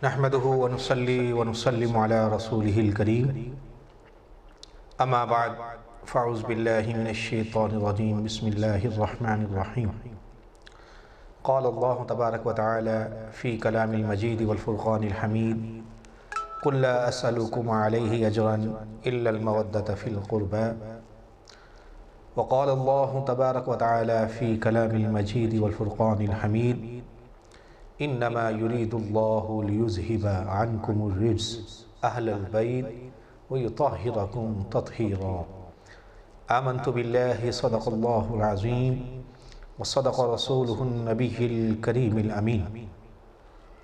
نحمده ونصلي ونسلم على رسوله الكريم اما بعد فاعوذ بالله من الشيطان الرجيم بسم الله الرحمن الرحيم قال الله تبارك وتعالى في كلام المجيد والفرقان الحميد قل لا أسألكم عليه أجرا إلا المودة في القربى وقال الله تبارك وتعالى في كلام المجيد والفرقان الحميد انما يريد الله ليذهب عنكم الرجس اهل البيت ويطهركم تطهيرا آمنت بالله صدق الله العظيم وصدق رسوله النبي الكريم الأمين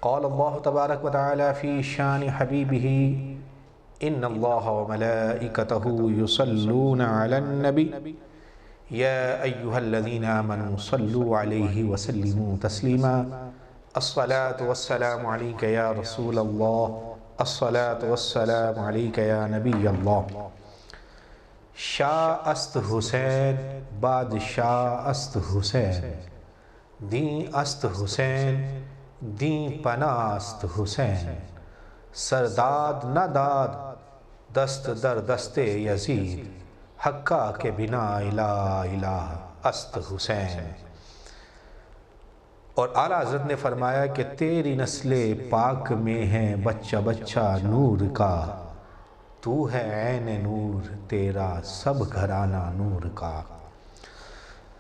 قال الله تبارك وتعالى في شان حبيبه إن الله وملائكته يصلون على النبي يا أيها الذين آمنوا صلوا عليه وسلموا تسليما الصلاة والسلام عليك يا رسول الله الصلاة والسلام عليك يا نبي الله شاہ است حسین بادشاہ است حسین دین است حسین دین پناہ است حسین سرداد نہ داد دست در دست یزید حقہ کے بنا الہ الہ است حسین۔ اور اعلیٰ حضرت نے فرمایا کہ تیری نسل پاک میں ہے بچہ بچہ نور کا، تو ہے عین نور تیرا سب گھرانہ نور کا۔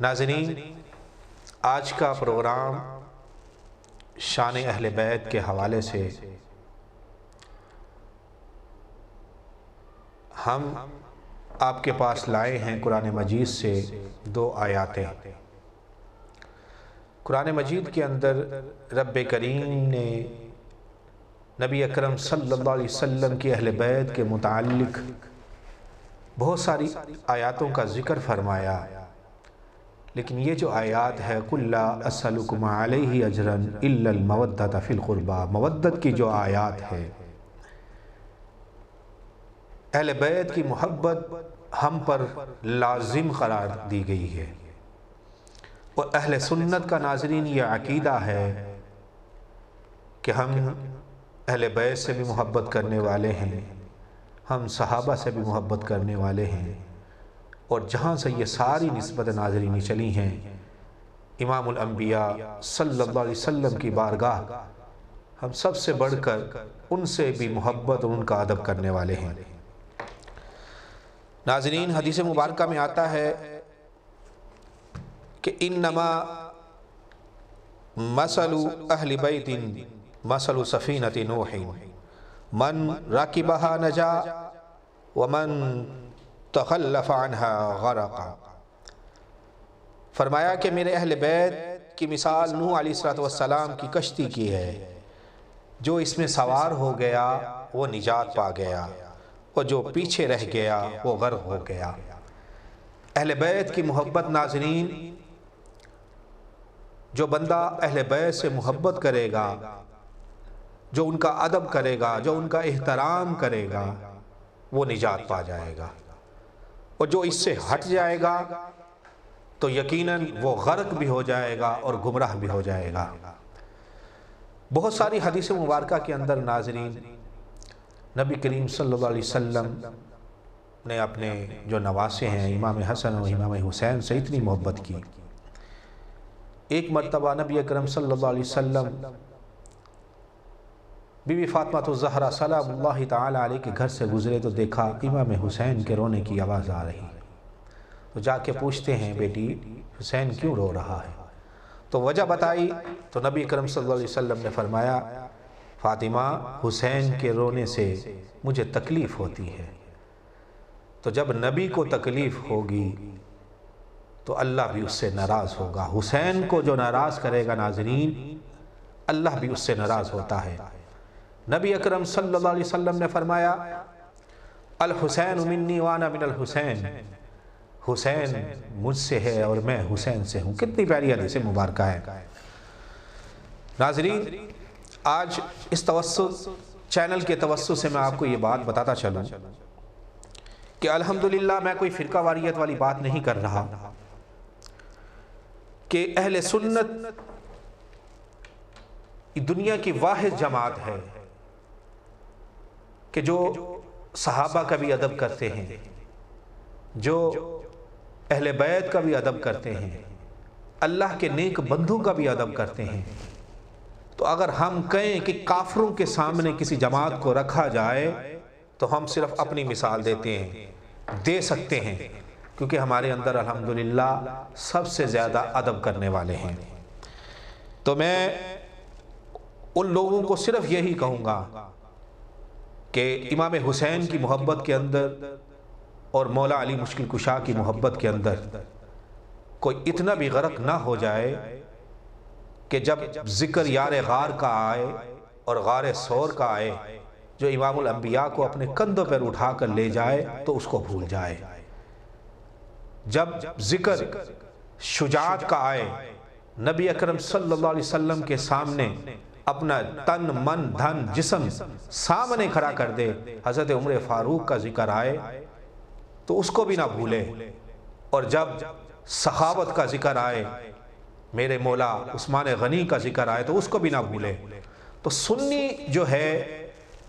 ناظرین، آج کا پروگرام شان اہل بیت کے حوالے سے ہم آپ کے پاس لائے ہیں قرآن مجید سے دو آیاتیں۔ قرآن مجید کے اندر رب کریم نے نبی اکرم صلی اللہ علیہ وسلم کی اہل بیت کے متعلق بہت ساری آیاتوں کا ذکر فرمایا، لیکن یہ جو آیات ہے قُلْ لَا أَسْأَلُكُمْ عَلَيْهِ أَجْرًا إِلَّا الْمَوَدَّةَ فِي الْقُرْبَى، مودت کی جو آیات ہے، اہل بیت کی محبت ہم پر لازم قرار دی گئی ہے، اور اہل سنت کا ناظرین یہ عقیدہ ہے کہ ہم اہل بیت سے بھی محبت کرنے والے ہیں، ہم صحابہ سے بھی محبت کرنے والے ہیں، اور جہاں سے یہ ساری نسبت ناظرین چلی ہیں امام الانبیاء صلی اللہ علیہ وسلم کی بارگاہ ہم سب سے بڑھ کر ان سے بھی محبت اور ان کا ادب کرنے والے ہیں۔ ناظرین، حدیث مبارکہ میں آتا ہے کہ انما مثل اہل بیت مثل سفینۃ نوح من راکبہا نجا ومن تخلف عنها غرق۔ فرمایا کہ میرے اہل بیت کی مثال نوح علیہ السلام کی کشتی کی ہے، جو اس میں سوار ہو گیا وہ نجات پا گیا، اور جو پیچھے رہ گیا وہ غرق ہو گیا۔ اہل بیت کی محبت ناظرین، جو بندہ اہل بیت سے محبت کرے گا، جو ان کا ادب کرے گا، جو ان کا احترام کرے گا، وہ نجات پا جائے گا، اور جو اس سے ہٹ جائے گا تو یقیناً وہ غرق بھی ہو جائے گا اور گمراہ بھی ہو جائے گا۔ بہت ساری حدیث مبارکہ کے اندر ناظرین نبی کریم صلی اللہ علیہ وسلم نے اپنے جو نواسے ہیں امام حسن و امام حسین سے اتنی محبت کی۔ ایک مرتبہ نبی اکرم صلی اللہ علیہ وسلم بی بی فاطمہ الزہرا سلام اللہ تعالی علیہ کے گھر سے گزرے تو دیکھا امام حسین کے رونے کی آواز آ رہی، تو جا کے پوچھتے ہیں بیٹی حسین کیوں رو رہا ہے؟ تو وجہ بتائی تو نبی اکرم صلی اللہ علیہ وسلم نے فرمایا فاطمہ حسین کے رونے سے مجھے تکلیف ہوتی ہے، تو جب نبی کو تکلیف ہوگی تو اللہ بھی اس سے ناراض ہوگا۔ حسین کو جو ناراض کرے گا ناظرین، اللہ بھی اس سے ناراض ہوتا ہے۔ نبی اکرم صلی اللہ علیہ وسلم نے فرمایا الحسین منی وانا من الحسین، حسین مجھ سے ہے اور میں حسین سے ہوں۔ کتنی پیاری حدیث مبارکہ ہے ناظرین۔ آج اس توسط چینل کے توسط سے میں آپ کو یہ بات بتاتا چلوں کہ الحمدللہ میں کوئی فرقہ واریت والی بات نہیں کر رہا، کہ اہل سنت دنیا کی واحد جماعت ہے کہ جو صحابہ کا بھی ادب کرتے ہیں، جو اہل بیت کا بھی ادب کرتے ہیں، اللہ کے نیک بندوں کا بھی ادب کرتے ہیں، تو اگر ہم کہیں کہ کافروں کے سامنے کسی جماعت کو رکھا جائے تو ہم صرف اپنی مثال دیتے ہیں، دے سکتے ہیں، کیونکہ ہمارے اندر الحمدللہ سب سے زیادہ ادب کرنے والے ہیں۔ تو میں ان لوگوں کو صرف یہی کہوں گا کہ امام حسین کی محبت کے اندر اور مولا علی مشکل کشا کی محبت کے اندر کوئی اتنا بھی غرق نہ ہو جائے کہ جب ذکر یار غار کا آئے اور غار سور کا آئے، جو امام الانبیاء کو اپنے کندھوں پر اٹھا کر لے جائے تو اس کو بھول جائے۔ جب ذکر شجاعت کا آئے، نبی اکرم صلی اللہ علیہ وسلم کے سامنے اپنا تن من دھن جسم سامنے کھڑا کر دے، حضرت عمر فاروق کا ذکر آئے تو اس کو بھی نہ بھولے، اور جب سخاوت کا ذکر آئے، میرے مولا عثمان غنی کا ذکر آئے تو اس کو بھی نہ بھولے۔ تو سنی جو ہے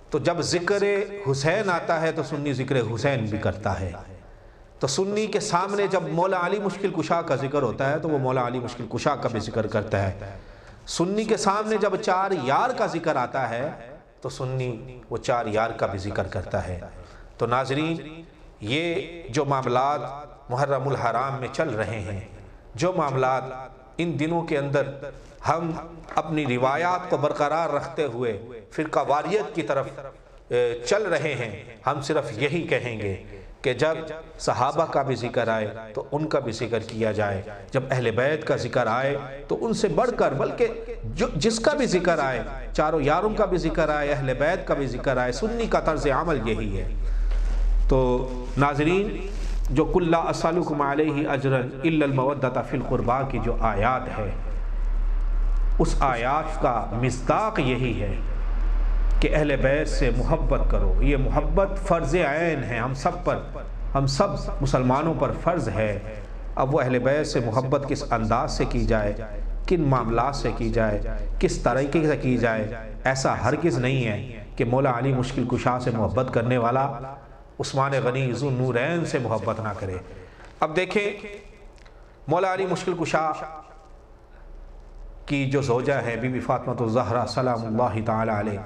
تو جب ذکر حسین آتا ہے تو سنی ذکر حسین بھی کرتا ہے، تو سنی کے سامنے جب مولا علی مشکل کشا کا ذکر ہوتا ہے تو وہ مولا علی مشکل کشا کا بھی ذکر کرتا ہے، سنی کے سامنے جب چار یار کا ذکر آتا ہے تو سنی وہ چار یار کا بھی ذکر کرتا ہے۔ تو ناظرین، یہ جو معاملات محرم الحرام میں چل رہے ہیں، جو معاملات ان دنوں کے اندر ہم اپنی روایات کو برقرار رکھتے ہوئے فرقہ واریت کی طرف چل رہے ہیں، ہم صرف یہی کہیں گے کہ جب صحابہ کا بھی ذکر آئے تو ان کا بھی ذکر کیا جائے، جب اہل بیت کا ذکر آئے تو ان سے بڑھ کر، بلکہ جس کا بھی ذکر آئے، چاروں یاروں کا بھی ذکر آئے، اہل بیت کا بھی ذکر آئے، سنی کا طرز عمل یہی ہے۔ تو ناظرین، جو قُل لا اسألکم علیہ اجرا الا المودۃ فی القربیٰ کی جو آیات ہے، اس آیات کا مصداق یہی ہے کہ اہل بیت سے محبت کرو۔ یہ محبت فرض عین ہے، ہم سب مسلمانوں پر فرض ہے۔ اب وہ اہل بیت سے محبت کس انداز سے کی جائے، کن معاملات سے کی جائے، کس طریقے سے کی جائے، ایسا ہرگز نہیں ہے کہ مولا علی مشکل کشا سے محبت کرنے والا عثمان غنی ذو النورین سے محبت نہ کرے۔ اب دیکھیں، مولا علی مشکل کشا کی جو زوجہ ہے بی بی فاطمہ الزہرا سلام اللہ تعالی علیہ،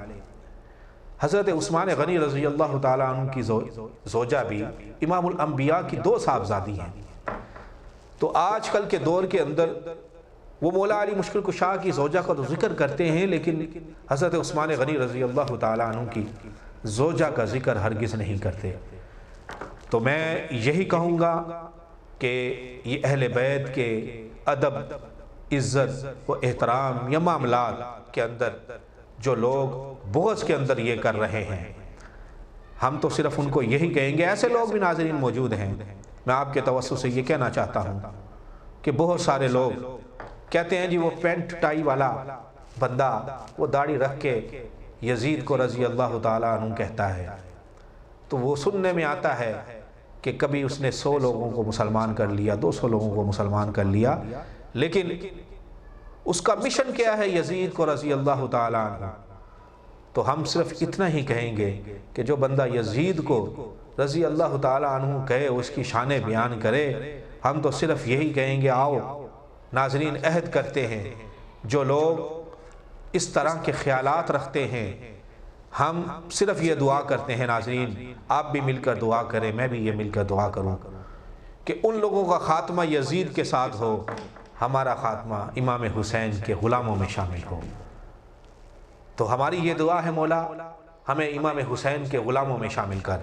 حضرت عثمان غنی رضی اللہ تعالیٰ عنہ کی زوجہ بھی امام الانبیاء کی 2 صاحبزادی ہیں۔ تو آج کل کے دور کے اندر وہ مولا علی مشکل کشا کی زوجہ کا تو ذکر کرتے ہیں، لیکن حضرت عثمان غنی رضی اللہ تعالیٰ عنہ کی زوجہ کا ذکر ہرگز نہیں کرتے۔ تو میں یہی کہوں گا کہ یہ اہل بیت کے ادب، عزت و احترام یا معاملات کے اندر جو لوگ بغض کے اندر یہ کر رہے ہیں، ہم تو صرف ان کو یہی کہیں گے۔ ایسے لوگ بھی ناظرین موجود ہیں، میں آپ کے توسط سے یہ کہنا چاہتا ہوں کہ بہت سارے لوگ کہتے ہیں جی وہ پینٹ ٹائی والا بندہ وہ داڑھی رکھ کے یزید کو رضی اللہ تعالیٰ عنہ کہتا ہے، تو وہ سننے میں آتا ہے کہ کبھی اس نے 100 لوگوں کو مسلمان کر لیا، 200 لوگوں کو مسلمان کر لیا، لیکن اس کا مشن کیا ہے؟ یزید کو رضی اللہ تعالیٰ عنہ۔ تو ہم صرف اتنا ہی کہیں گے کہ جو بندہ یزید کو رضی اللہ تعالیٰ عنہ کہے، اس کی شان بیان کرے، ہم تو صرف یہی کہیں گے آؤ ناظرین عہد کرتے ہیں، جو لوگ اس طرح کے خیالات رکھتے ہیں، ہم صرف یہ دعا کرتے ہیں ناظرین، آپ بھی مل کر دعا کریں، میں بھی یہ مل کر دعا کروں کہ ان لوگوں کا خاتمہ یزید کے ساتھ ہو، ہمارا خاتمہ امام حسین کے غلاموں میں شامل ہو۔ تو ہماری یہ دعا ہے، مولا ہمیں امام حسین کے غلاموں میں شامل کر۔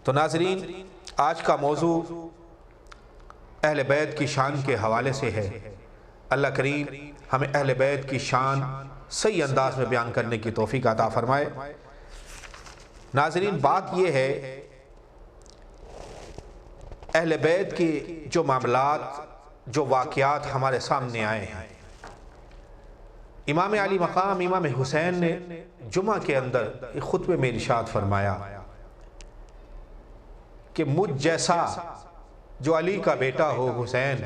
تو ناظرین، آج کا موضوع اہل بیت کی شان کے حوالے سے ہے۔ اللہ کریم ہمیں اہل بیت کی شان صحیح انداز میں بیان کرنے کی توفیق عطا فرمائے۔ ناظرین، بات یہ ہے، اہل بیت کی جو معاملات، جو واقعات ہمارے سامنے آئے ہیں، امام علی مقام امام حسین نے جمعہ کے اندر ایک خطبے میں ارشاد فرمایا کہ مجھ جیسا جو علی کا بیٹا ہو حسین،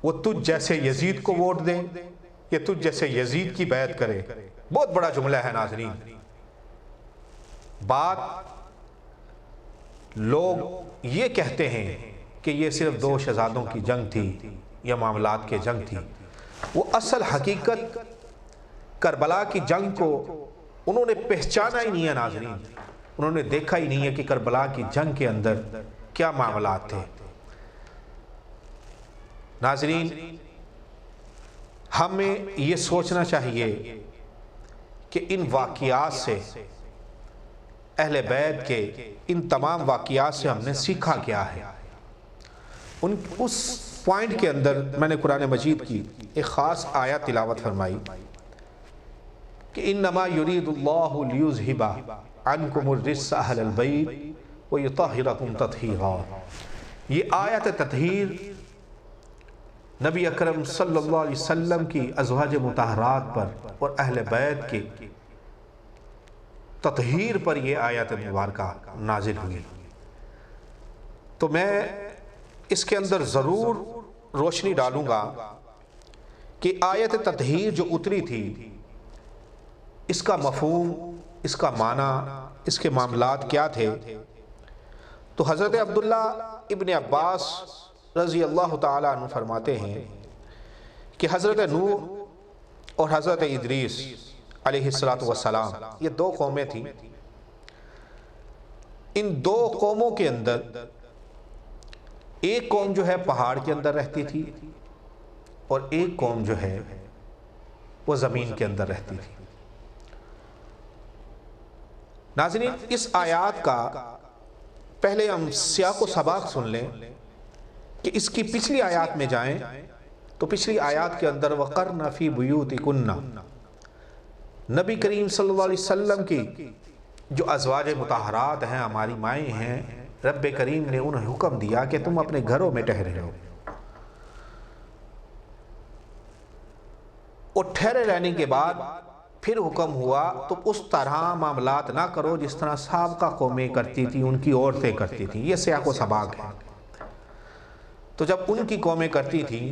وہ تجھ جیسے یزید کو ووٹ دے یا تجھ جیسے یزید کی بیعت کرے۔ بہت بڑا جملہ ہے ناظرین۔ بات لوگ یہ کہتے ہیں کہ یہ صرف دو شہزادوں کی جنگ تھی یا معاملات کی جنگ تھی، وہ اصل حقیقت کربلا کی جنگ کو انہوں نے پہچانا ہی نہیں ہے ناظرین، انہوں نے دیکھا ہی نہیں ہے کہ کربلا کی جنگ کے اندر کیا معاملات تھے۔ ناظرین، ہمیں یہ سوچنا چاہیے کہ ان واقعات سے، اہل بیت کے ان تمام واقعات سے ہم نے سیکھا کیا ہے۔ اس پوائنٹ کے اندر میں نے قرآن مجید کی ایک خاص آیت تلاوت فرمائی کہ انما یرید اللہ لیذھب عنکم الرجس اہل البیت ویطہرکم تطہیرا۔ یہ آیت تطہیر نبی اکرم صلی اللہ علیہ وسلم کی ازواج مطہرات پر اور اہل بیت کے تطہیر پر یہ آیت مبارکہ نازل ہوئی۔ تو میں اس کے اندر ضرور روشنی ڈالوں گا کہ آیت تطہیر جو اتری تھی، اس کا مفہوم، اس کا معنی، اس کے معاملات کیا تھے۔ تو حضرت عبداللہ ابن عباس رضی اللہ تعالیٰ عنہ فرماتے ہیں کہ حضرت نوح اور حضرت ادریس علیہ السلام، یہ دو قومیں تھیں۔ ان دو قوموں کے اندر ایک قوم جو ہے پہاڑ کے اندر رہتی تھی اور ایک قوم جو ہے وہ زمین کے اندر رہتی تھی۔ ناظرین، اس آیات کا پہلے ہم سیاق و سباق سن لیں کہ اس کی پچھلی آیات میں جائیں تو پچھلی آیات کے اندر وَقَرْنَ فِي بُيُوتِكُنَّ، نبی کریم صلی اللہ علیہ وسلم کی جو ازواج مطہرات ہیں، ہماری مائیں ہیں، رب کریم نے انہیں حکم دیا کہ تم اپنے گھروں میں ٹھہرے رہو، اور ٹھہرے رہنے کے بعد پھر حکم ہوا تو اس طرح معاملات نہ کرو جس طرح سابقہ قومیں کرتی تھیں، ان کی عورتیں کرتی تھیں۔ یہ سیاق و سباق ہے۔ تو جب ان کی قومیں کرتی تھیں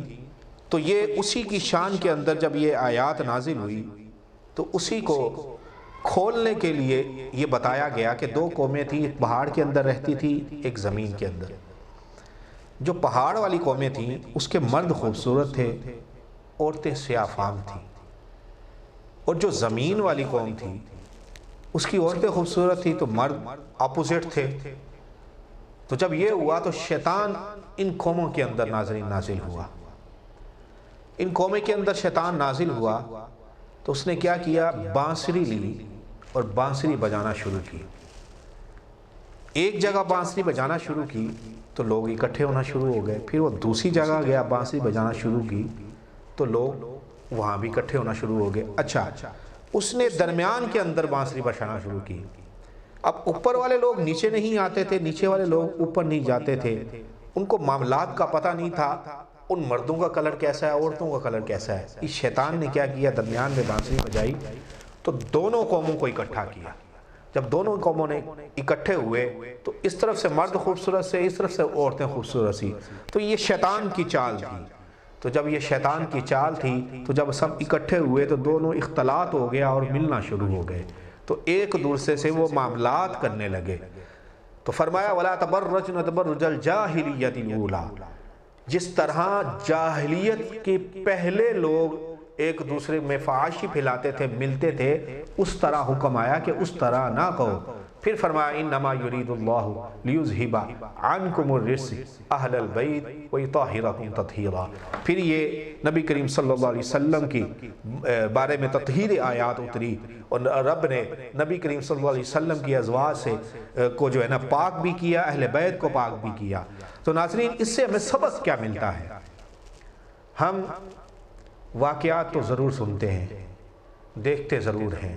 تو یہ اسی کی شان کے اندر جب یہ آیات نازل ہوئی تو اسی کو کھولنے کے لیے یہ بتایا گیا کہ دو قومیں تھیں، ایک پہاڑ کے اندر رہتی تھی، ایک زمین کے اندر۔ جو پہاڑ والی قومیں تھیں اس کے مرد خوبصورت تھے، عورتیں سیاہ فام تھیں، اور جو زمین والی قوم تھی اس کی عورتیں خوبصورت تھی تو مرد اپوزٹ تھے۔ تو جب یہ ہوا تو شیطان ان قوموں کے اندر ناظرین نازل ہوا، ان قوموں کے اندر شیطان نازل ہوا تو اس نے کیا کیا، بانسری لی اور بانسری بجانا شروع کی۔ ایک جگہ بانسری بجانا شروع کی تو لوگ اکٹھے ہونا شروع ہو گئے، پھر وہ دوسری جگہ گیا بانسری بجانا شروع کی تو لوگ وہاں بھی اکٹھے ہونا شروع ہو گئے۔ اچھا، اس نے درمیان کے اندر بانسری بجانا شروع کی۔ اب اوپر والے لوگ نیچے نہیں آتے تھے، نیچے والے لوگ اوپر نہیں جاتے تھے، ان کو معاملات کا پتہ نہیں تھا، ان مردوں کا کلر کیسا ہے، عورتوں کا کلر کیسا ہے۔ اس شیطان نے کیا کیا، درمیان میں بانسری بجائی تو دونوں قوموں کو اکٹھا کیا۔ جب دونوں قوموں نے اکٹھے ہوئے تو اس طرف سے مرد خوبصورت سے، اس طرف سے عورتیں خوبصورت سی، تو یہ شیطان کی چال تھی۔ تو جب یہ شیطان کی چال تھی تو جب سب اکٹھے ہوئے تو دونوں اختلاط ہو گیا اور ملنا شروع ہو گئے، تو ایک دوسرے سے وہ معاملات کرنے لگے۔ تو فرمایا وَلَا تَبَرَّجْنَ تَبَرُّجَ الْجَاهِلِيَّةِ الْأُولَىٰ، جس طرح جاہلیت کے پہلے لوگ ایک دوسرے میں فحاشی پھیلاتے تھے، ملتے تھے، اس طرح حکم آیا کہ اس طرح نہ کہو۔ پھر فرمایا انما یرید اللہ لیذھب عنکم الرجس اہل البیت ویطہرکم تطہیرا۔ پھر یہ نبی کریم صلی اللہ علیہ وسلم کی بارے میں تطہیر آیات اتری اور رب نے نبی کریم صلی اللہ علیہ وسلم کی ازواج سے کو جو ہے نا پاک بھی کیا، اہل بیت کو پاک بھی کیا۔ تو ناظرین، اس سے ہمیں سبق کیا ملتا ہے؟ ہم واقعات تو ضرور سنتے ہیں، دیکھتے ضرور ہیں،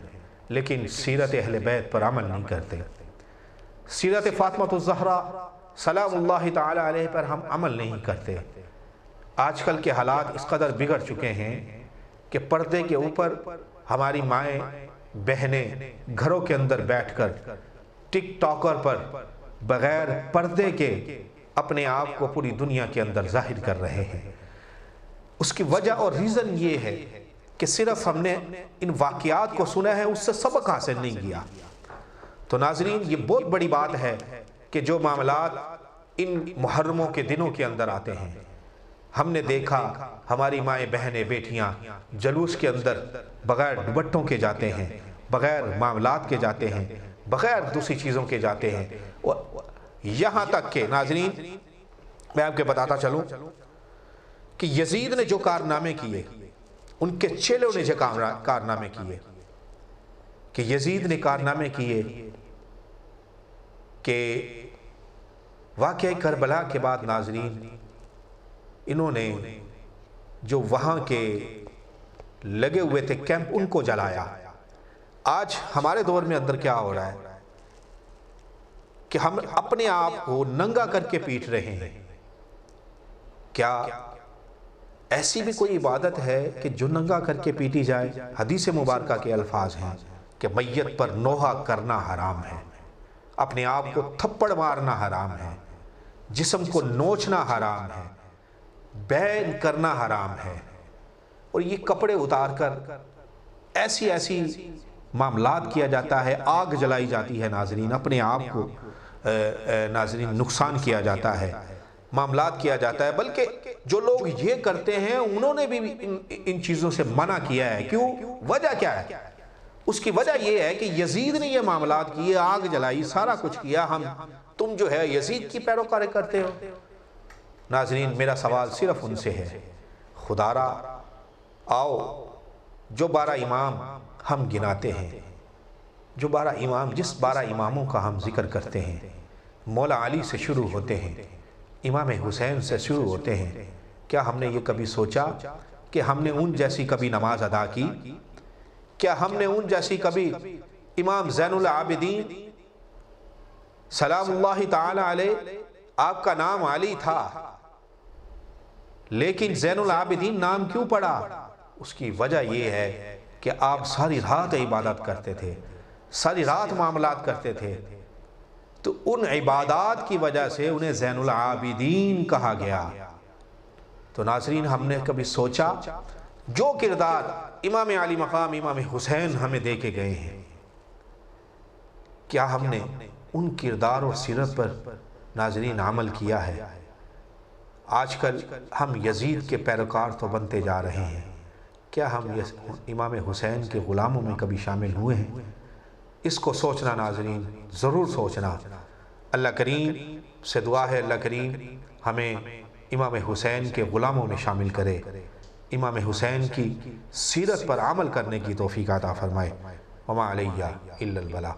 لیکن سیرت اہل بیت پر عمل نہیں کرتے۔ سیرت فاطمہ الزہرا سلام اللہ تعالی علیہ پر ہم عمل نہیں کرتے۔ آج کل کے حالات اس قدر بگڑ چکے ہیں کہ پردے کے اوپر ہماری مائیں بہنیں گھروں کے اندر بیٹھ کر ٹک ٹاکر پر بغیر پردے کے اپنے آپ کو پوری دنیا کے اندر ظاہر کر رہے ہیں۔ اس کی وجہ اور ریزن یہ ہے کہ صرف ہم نے ان واقعات کو سنا ہے، اس سے سبق حاصل نہیں کیا۔ تو ناظرین یہ بہت بڑی بات ہے کہ جو معاملات ان محرموں کے دنوں کے اندر آتے ہیں، ہم نے دیکھا ہماری مائیں بہنیں بیٹیاں جلوس کے اندر بغیر دوپٹوں کے جاتے ہیں، بغیر معاملات کے جاتے ہیں، بغیر دوسری چیزوں کے جاتے ہیں، یہاں تک کہ ناظرین میں آپ کے بتاتا چلوں کہ یزید نے جو کارنامے کیے، ان کے چیلوں نے جو کارنامے کیے، کہ یزید نے کارنامے کیے کہ واقعہ کربلا کے بعد ناظرین انہوں نے جو وہاں کے لگے ہوئے تھے کیمپ ان کو جلایا۔ آج ہمارے دور میں اندر کیا ہو رہا ہے کہ ہم اپنے آپ کو ننگا کر کے پیٹ رہے ہیں۔ کیا ایسی بھی کوئی عبادت ہے کہ جو ننگا کر کے پیٹی جائے؟ حدیث مبارکہ کے الفاظ ہیں کہ میت پر نوحہ کرنا حرام ہے، اپنے آپ کو تھپڑ مارنا حرام ہے، جسم کو نوچنا حرام ہے، بین کرنا حرام ہے، اور یہ کپڑے اتار کر ایسی معاملات کیا جاتا ہے، آگ جلائی جاتی ہے ناظرین، اپنے آپ کو ناظرین نقصان کیا جاتا ہے، معاملات کیا جاتا ہے۔ بلکہ جو لوگ یہ کرتے ہیں انہوں نے بھی ان چیزوں سے منع کیا ہے۔ کیوں؟ وجہ کیا ہے؟ اس کی وجہ یہ ہے کہ یزید نے یہ معاملات کیے، آگ جلائی، سارا کچھ کیا، تم جو ہے یزید کی پیروکاری کرتے ہو۔ ناظرین میرا سوال صرف ان سے ہے، خدا را آؤ جو 12 امام ہم گناتے ہیں، جو 12 امام، جس 12 اماموں کا ہم ذکر کرتے ہیں، مولا علی سے شروع ہوتے ہیں، امام حسین سے شروع ہوتے ہیں، کیا ہم نے یہ کبھی سوچا کہ ہم نے ان جیسی کبھی نماز ادا کی؟ کیا ہم نے ان جیسی کبھی امام زین العابدین سلام اللہ تعالی علیہ، آپ کا نام علی تھا لیکن زین العابدین نام کیوں پڑا؟ اس کی وجہ یہ ہے کہ آپ ساری رات عبادت کرتے تھے، ساری رات معاملات کرتے تھے، تو ان عبادات کی وجہ سے انہیں زین العابدین کہا گیا۔ تو ناظرین ہم نے کبھی سوچا جو کردار امام علی مقام امام حسین ہمیں دے کے گئے ہیں، کیا ہم نے ان کردار اور سیرت پر ناظرین عمل کیا ہے؟ آج کل ہم یزید کے پیروکار تو بنتے جا رہے ہیں، کیا ہم امام حسین کے غلاموں میں کبھی شامل ہوئے ہیں؟ اس کو سوچنا ناظرین، ضرور سوچنا۔ اللہ کریم سے دعا ہے اللہ کریم ہمیں امام حسین کے غلاموں میں شامل کرے، امام حسین کی سیرت پر عمل کرنے کی توفیق عطا فرمائے۔ وما علیہ الا البلاغ۔